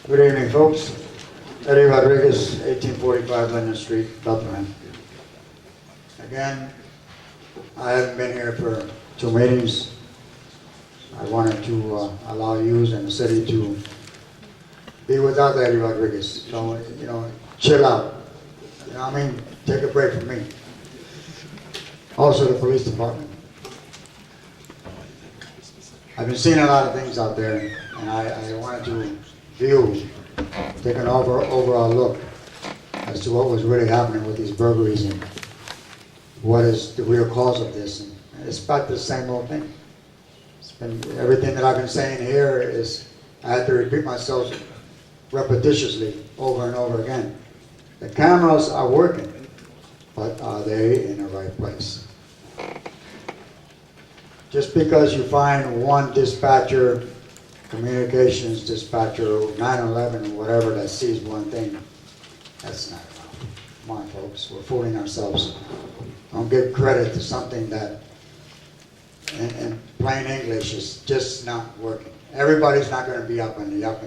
Good evening, folks. Eddie Rodriguez, 1845 Linden Street, Bethlehem. Again, I haven't been here for 2 meetings. I wanted to allow you and the city to be without Eddie Rodriguez. So, chill out. You know what I mean? Take a break from me. Also, the police department. I've been seeing a lot of things out there, and I wanted to take an overall look as to what was really happening with these burglaries and what is the real cause of this. And it's about the same old thing. It's been everything that I've been saying here is I had to repeat myself repetitiously over and over again. The cameras are working, but are they in the right place? Just because you find one dispatcher, communications dispatcher, 911, whatever, that sees one thing, that's not enough. Come on, folks, we're fooling ourselves. Don't give credit to something that, in plain English, is just not working. Everybody's not going to be up and up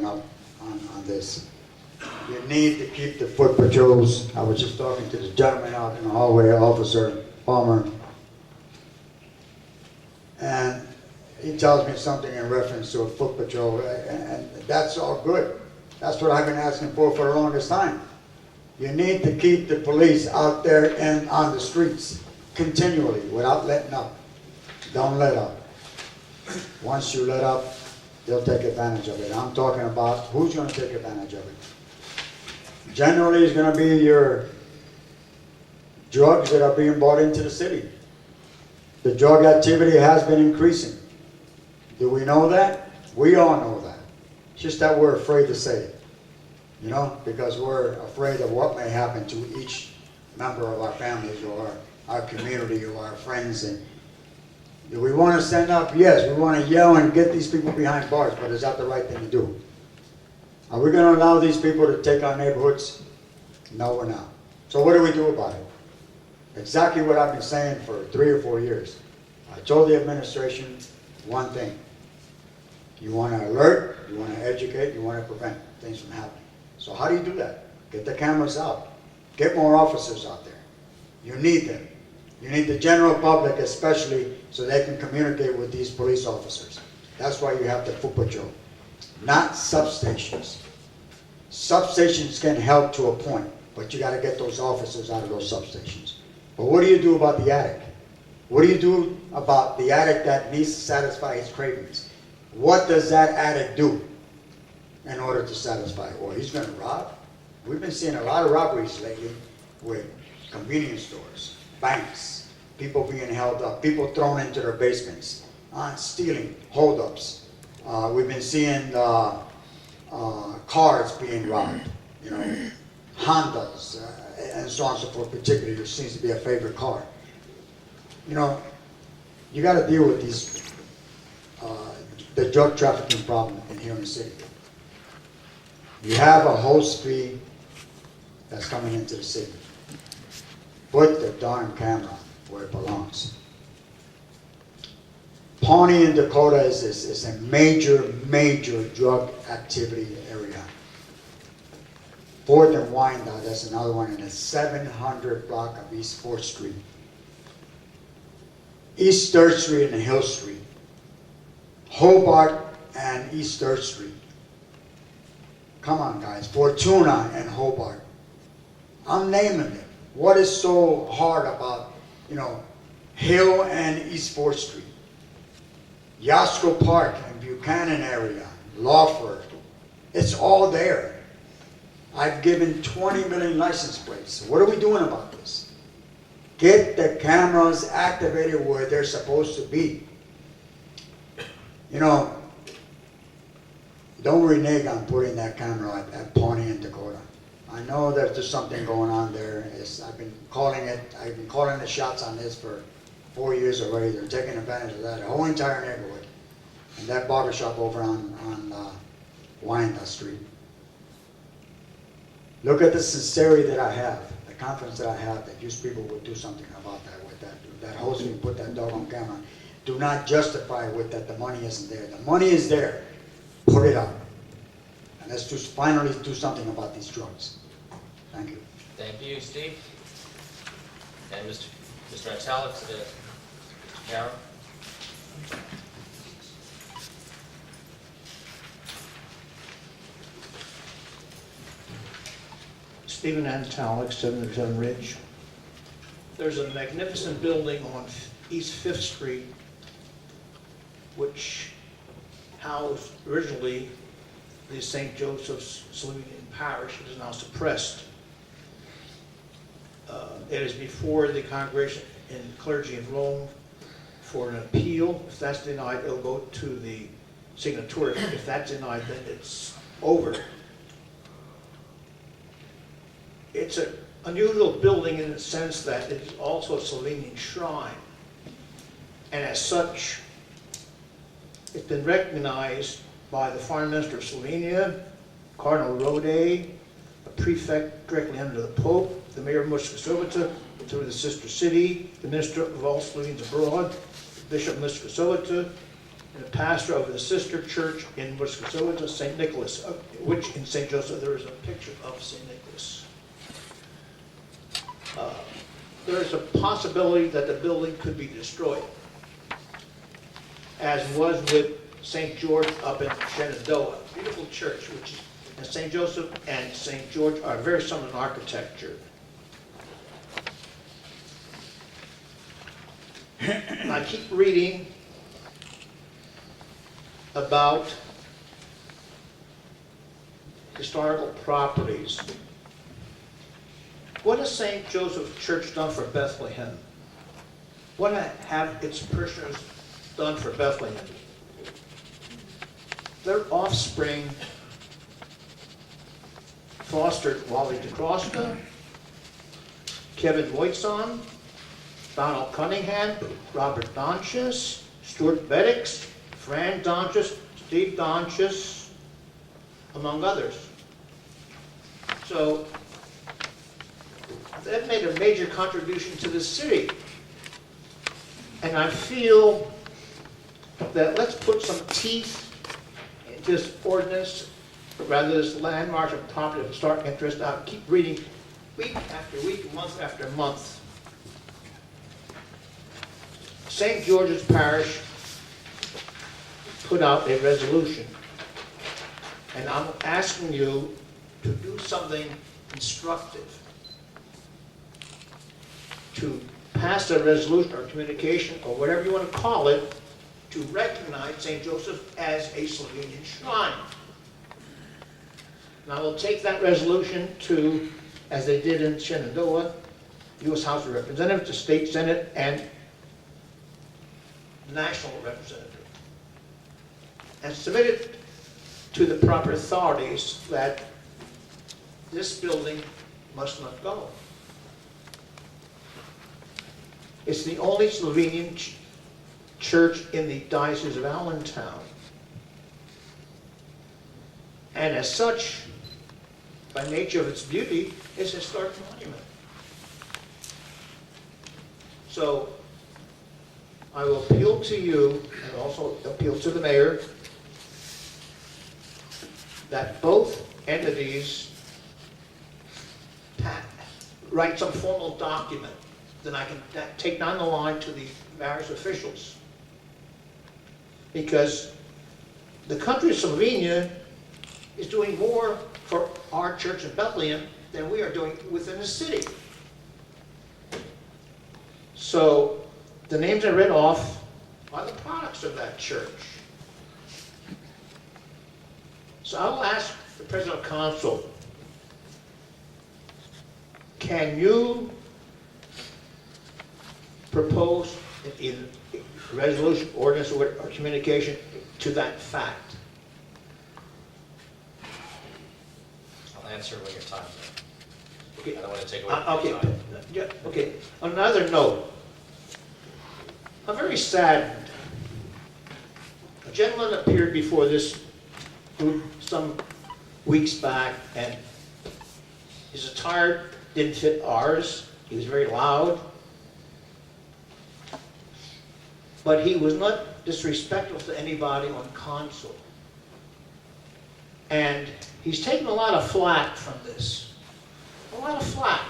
on this. You need to keep the foot patrols. I was just talking to the gentleman out in the hallway, Officer Palmer, and he tells me something in reference to a foot patrol, and that's all good. That's what I've been asking for the longest time. You need to keep the police out there and on the streets continually without letting up. Don't let up. Once you let up, they'll take advantage of it. I'm talking about who's going to take advantage of it. Generally, it's going to be your drugs that are being brought into the city. The drug activity has been increasing. Do we know that? We all know that. It's just that we're afraid to say it. Because we're afraid of what may happen to each member of our families or our community or our friends. And do we want to stand up? Yes, we want to yell and get these people behind bars, but is that the right thing to do? Are we going to allow these people to take our neighborhoods? No, we're not. So what do we do about it? Exactly what I've been saying for 3 or 4 years. I told the administration one thing. You want to alert, you want to educate, you want to prevent things from happening. So how do you do that? Get the cameras out. Get more officers out there. You need them. You need the general public especially so they can communicate with these police officers. That's why you have the foot patrol. Not substations. Substations can help to a point, but you got to get those officers out of those substations. But what do you do about the addict? What do you do about the addict that needs to satisfy his cravings? What does that addict do in order to satisfy? Well, he's going to rob. We've been seeing a lot of robberies lately with convenience stores, banks, people being held up, people thrown into their basements, stealing, holdups. We've been seeing cars being robbed, Hondas, and so on and so forth, particularly, which seems to be a favorite car. You got to deal with these, the drug trafficking problem here in the city. You have a host fee that's coming into the city. Put the darn camera where it belongs. Pawnee in Dakota is a major drug activity area. 4th and Wyandotte, that's another one, in the 700 block of East 4th Street. East 3rd Street and Hill Street. Hobart and East 3rd Street. Come on, guys. Fortuna and Hobart. I'm naming it. What is so hard about, Hill and East 4th Street? Yasco Park and Buchanan area, Lawford. It's all there. I've given 20 million license plates. What are we doing about this? Get the cameras activated where they're supposed to be. Don't renege on putting that camera at Pawnee in Dakota. I know that there's something going on there. I've been calling the shots on this for 4 years already. They're taking advantage of that. The whole entire neighborhood. And that barber shop over on Wyandotte Street. Look at the sincerity that I have, the confidence that I have that you people would do something about that with that host fee, put that dog on camera. Do not justify with that the money isn't there. The money is there. Put it up. let's just finally do something about these drugs. Thank you. Thank you, Steve. And Mr. Italics, Mr. Carroll. Stephen Antalik, 707 Ridge. There's a magnificent building on East Fifth Street which housed originally the St. Joseph's Slovenian Parish. It is now suppressed. It is before the Congregation and Clergy of Rome for an appeal. If that's denied, it'll go to the signature. If that's denied, then it's over. It's an unusual building in the sense that it is also a Slovenian shrine. And as such, it's been recognized by the Foreign Minister of Slovenia, Cardinal Rode, a prefect directly under the Pope, the Mayor of Murska through the sister city, the Minister of all Slovenes abroad, the Bishop of Murska, and the pastor of the sister church in Murska, St. Nicholas, which in St. Joseph there is a picture of St. Nicholas. There is a possibility that the building could be destroyed, as was with St. George up in Shenandoah. Beautiful church, which is, and St. Joseph and St. George are very similar in architecture. And I keep reading about historical properties. What has St. Joseph Church done for Bethlehem? What have its parishioners done for Bethlehem? Their offspring fostered Wally DeCrosta, Kevin Voitson, Donald Cunningham, Robert Donchis, Stuart Beddix, Fran Donchis, Steve Donchis, among others. So they've made a major contribution to the city. And I feel that let's put some teeth in this ordinance, rather this landmark of property of historic interest. I'll keep reading week after week, month after month. St. George's Parish put out a resolution, and I'm asking you to do something instructive, to pass a resolution or communication or whatever you want to call it to recognize St. Joseph as a Slovenian shrine. And I will take that resolution to, as they did in Shenandoah, U.S. House of Representatives, the State Senate, and National Representative, and submit it to the proper authorities that this building must not go. It's the only Slovenian church in the Diocese of Allentown. And as such, by nature of its beauty, it's a historic monument. So I will appeal to you, and also appeal to the mayor, that both entities write some formal document that I can take down the line to the various officials. Because the country of Slovenia is doing more for our church in Bethlehem than we are doing within the city. So the names I read off are the products of that church. So I will ask the President of Council, can you propose in resolution, ordinance, or communication to that fact? I'll answer when your time's up. Okay. I don't want to take away from your Okay. time. Yeah, okay. On another note, I'm very saddened. A gentleman appeared before this group some weeks back, and his attire didn't fit ours. He was very loud. But he was not disrespectful to anybody on council. And he's taken a lot of flack from this. A lot of flack.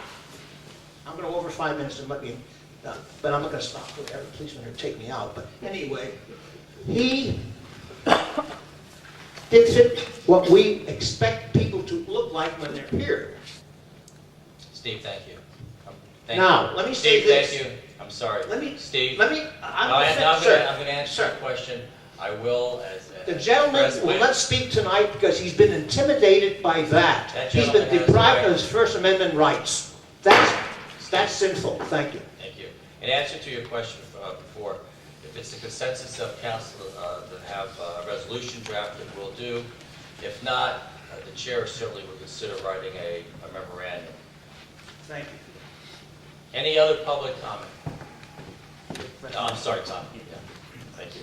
I'm going to go over 5 minutes and let me, but I'm not going to stop. Every policeman here take me out. But anyway, he fits it what we expect people to look like when they're here. Steve, thank you. Thank Now, you. let me say Steve, this. thank you. I'm sorry. Steve, I'm going to answer your question. I will, as the gentleman will President- not speak tonight because he's been intimidated by that. That He's gentleman been has the deprived right. of his First Amendment rights. That's sinful. Thank you. Thank you. In answer to your question before, if it's the consensus of council to have a resolution drafted, we'll do. If not, the chair certainly would consider writing a memorandum. Thank you. Any other public comment? No, I'm sorry, Tom. Yeah. Thank you.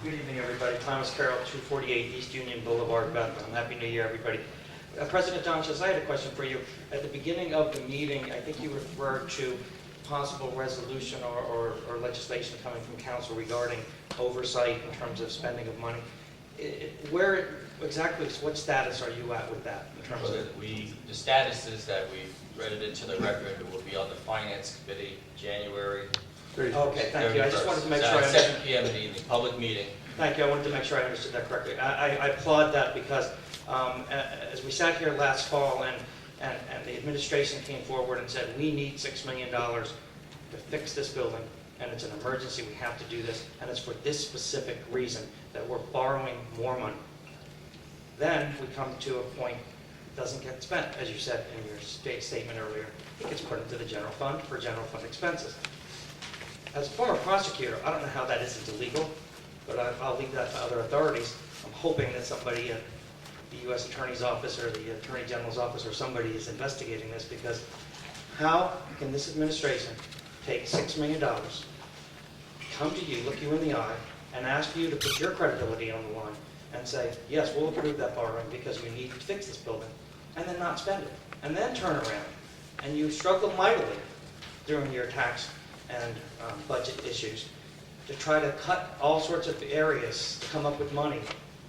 Good evening, everybody. Thomas Carroll, 248 East Union Boulevard, Bethlehem. Happy New Year, everybody. President Donches, I had a question for you. At the beginning of the meeting, I think you referred to possible resolution or legislation coming from council regarding oversight in terms of spending of money. Where exactly, what status are you at with that in terms of? The status is that we read it into the record. It will be on the Finance Committee, January Okay, thank you. I just wanted to make sure I At understood. 7 p.m. in the evening, public meeting. Thank you. I wanted to make sure I understood that correctly. I applaud that because as we sat here last fall and the administration came forward and said, we need $6 million to fix this building, and it's an emergency, we have to do this, and it's for this specific reason, that we're borrowing more money. Then we come to a point, it doesn't get spent, as you said in your statement earlier. It gets put into the general fund for general fund expenses. As a former prosecutor, I don't know how that isn't illegal, but I'll leave that to other authorities. I'm hoping that somebody at the U.S. Attorney's Office or the Attorney General's Office or somebody is investigating this, because how can this administration take $6 million, come to you, look you in the eye, and ask you to put your credibility on the line and say, yes, we'll approve that borrowing because we need to fix this building, and then not spend it, and then turn around, and you struggle mightily during your tax and budget issues to try to cut all sorts of areas to come up with money,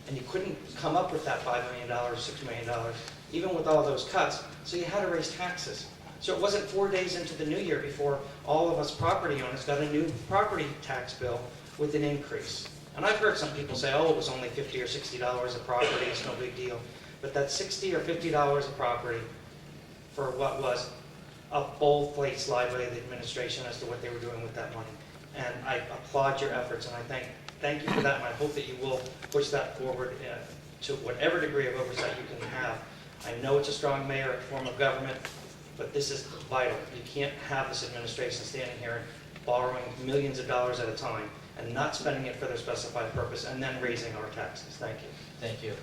and you couldn't come up with that $5 million, $6 million, even with all those cuts, so you had to raise taxes. So it wasn't 4 days into the new year before all of us property owners got a new property tax bill with an increase. And I've heard some people say, oh, it was only $50 or $60 a property, it's no big deal. But that's $60 or $50 a property for what was a bold-faced lie by the administration as to what they were doing with that money. And I applaud your efforts, and I thank you for that, and I hope that you will push that forward to whatever degree of oversight you can have. I know it's a strong mayor form of government, but this is vital. You can't have this administration standing here and borrowing millions of dollars at a time and not spending it for their specified purpose and then raising our taxes. Thank you. Thank you.